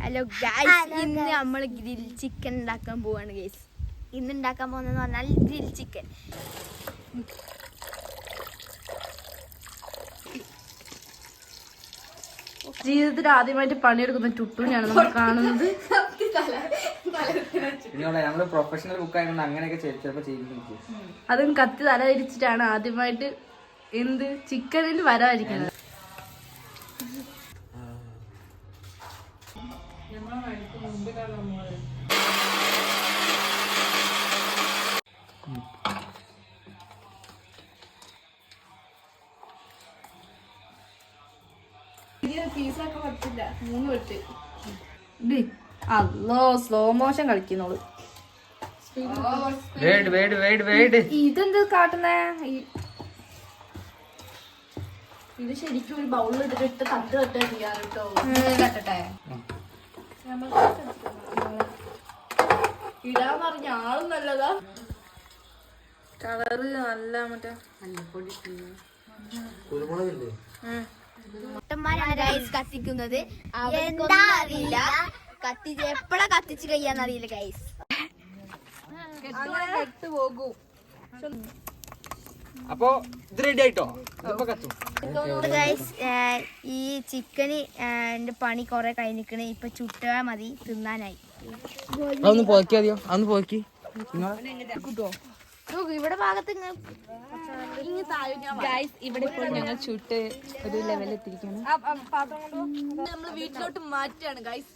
Hello guys, ഇന്ന് നമ്മൾ grill chicken ഉണ്ടാക്കാൻ പോവാണ് ഗൈസ്. ഇന്ന് ഉണ്ടാക്കാൻ പോകുന്നതെന്ന് പറഞ്ഞാൽ ഗ്രിൽ ചിക്കൻ. ജീവിതത്തിൽ ആദ്യമായിട്ട് പണിയെടുക്കുന്ന ടുട്ടുവിനെയാണ് നമ്മൾ കാണുന്നത്. പ്രൊഫഷണൽ ബുക്കായതുകൊണ്ട് അങ്ങനെയൊക്കെ ചിലപ്പോൾ ചെയ്തിരിക്കും. അതും കത്തി തലതിരിച്ചിട്ടാണ് ആദ്യമായിട്ട് എന്ത് ചിക്കനിൽ വരാതിരിക്കുന്നത്. പീസാക്കാൻ പറ്റില്ല, 3 വെട്ട്. അല്ലോ സ്ലോ മോഷൻ കളിക്കുന്നോളൂ. ഇതെന്ത് കാട്ടുന്നേ? ഇത് ശരിക്കും ഒരു ബൗളിൽ ഇട്ടിട്ട് തട്ട് തട്ടാ ചെയ്യാൻ കേട്ടോ. തട്ടട്ടെ ഇടാന്ന് പറഞ്ഞ ആളും നല്ലതാ. കളറ് നല്ല മറ്റേ മുട്ടന്മാരാണ് ഗൈസ് കത്തിക്കുന്നത്. എന്താ അറിയില്ല, എപ്പോഴാ കത്തിച്ച് കഴിയാന്നറിയില്ല ഗൈസ്. പോകും. അപ്പൊ ഇത് റെഡി ആയിട്ടോ? ഗൈസ്, ഈ ചിക്കന് പണി കൊറേ കഴിഞ്ഞിക്കണ്. ഇപ്പൊ ചുട്ടാ മതി, തിന്നാനായി. അതൊന്ന് പോക്കി മതിയോ? അതൊന്ന് പോക്കി ഇവിടെ ഭാഗത്ത് ഇവിടെ ഇപ്പോൾ ഞങ്ങൾ ചുട്ട് ഒരു ലെവലെത്തിരിക്കുന്നു. നമ്മള് വീട്ടിലോട്ട് മാറ്റാണ് ഗൈസ്.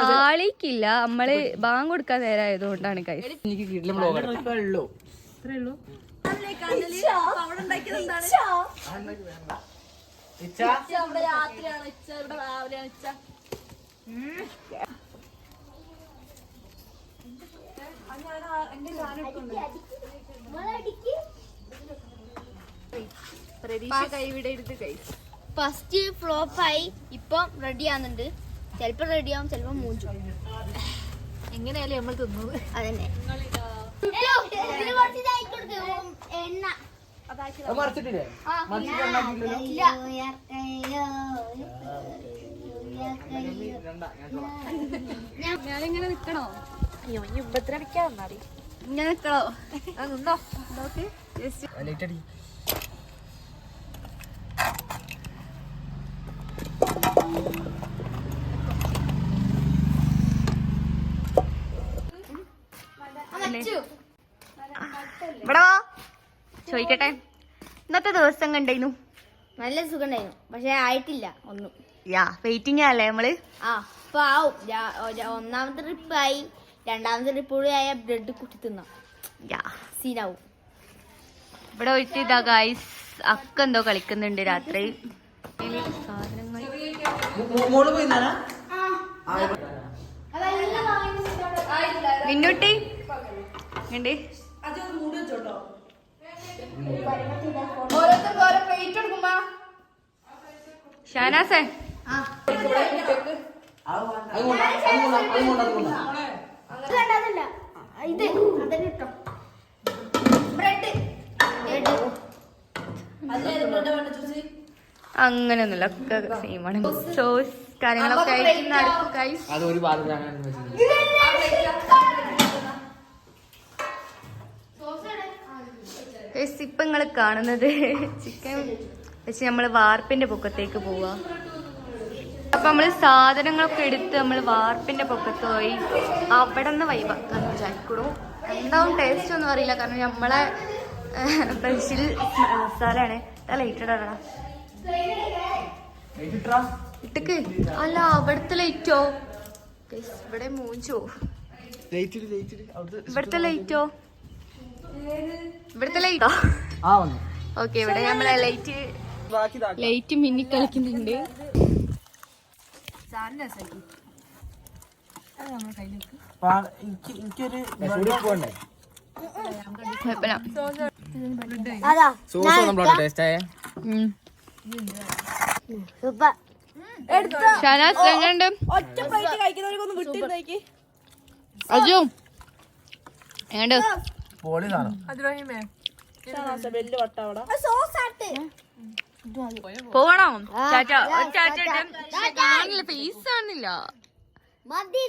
പാളിക്കില്ല, നമ്മള് ബാങ്ക് കൊടുക്കാൻ നേരമായതുകൊണ്ടാണ് ഗൈസ്. എനിക്ക് ഫസ്റ്റ് ഫ്ലോപ്പായി, ഇപ്പം റെഡി ആവുന്നുണ്ട്. ചെലപ്പോ റെഡി ആവും, ചെലപ്പോ മൂഞ്ചു. എങ്ങനെയാലും നമ്മൾ തിന്നത് അതന്നെ. മറിച്ചിട്ടില്ലേ? ഞാനിങ്ങനെ നിക്കണോ? അയ്യോ, ഇനി ഉപദ്രവിക്കാൻ വന്നാടി. ഇങ്ങനെ നിക്കണോ? നിന്നോ. ഇവിടെ ചോദിക്കട്ടെ, ഇന്നത്തെ ദിവസം കണ്ടായിരുന്നു? നല്ല സുഖം ഉണ്ടായിരുന്നു, പക്ഷെ ആയിട്ടില്ല ഒന്നും. വെയിറ്റിംഗ് അല്ലേ നമ്മള്? ഇപ്പൊ ആവും. ഒന്നാമത്തെ ട്രിപ്പ് ആയി, രണ്ടാമത്തെ ട്രിപ്പ് കൂടി ആയ ബ്രെഡ് കുട്ടി തിന്നാം. സീനാവും. ഇവിടെ പോയിട്ട് ഇതാ ഗൈസ്, അക്ക എന്തോ കളിക്കുന്നുണ്ട് രാത്രി. മിന്നൂട്ടി ഉണ്ട്. ഷാനാസേ, അങ്ങനെയൊന്നുമില്ല, ഒക്കെ സെയിമാണ്. സോസ് കാര്യങ്ങളൊക്കെ ആയിട്ട് നടക്കും ഗൈസ്. ഇപ്പൊ നിങ്ങള് കാണുന്നത് ചിക്കൻ വെച്ച് നമ്മള് വാർപ്പിന്റെ പൊക്കത്തേക്ക് പോവാ. അപ്പൊ നമ്മള് സാധനങ്ങളൊക്കെ എടുത്ത് നമ്മള് വാർപ്പിന്റെ പൊക്കത്ത് പോയി അവിടെ നിന്ന് വൈബാക്കാന്ന് വിചാരിക്കണു. എന്താവും ടേസ്റ്റ് ഒന്നും അറിയില്ല, കാരണം നമ്മളെ സ്പെഷ്യൽ മസാലയാണ്. ലൈറ്റ് ഇടടാ, ഇട്ടക്ക്. അല്ല, അവിടുത്തെ ലൈറ്റോ? ഇവിടെ മൂഞ്ചോ? ഇവിടുത്തെ ലൈറ്റോ? ഇവിടുത്തെ ലൈറ്റോ? ഓക്കെ, ഇവിടെ നമ്മളെ ലൈറ്റ് മിന്നി കളിക്കുന്നുണ്ട്. അജു എങ്ങണ്ട് പോകണോ? ഫേസ് കാണില്ല. മതി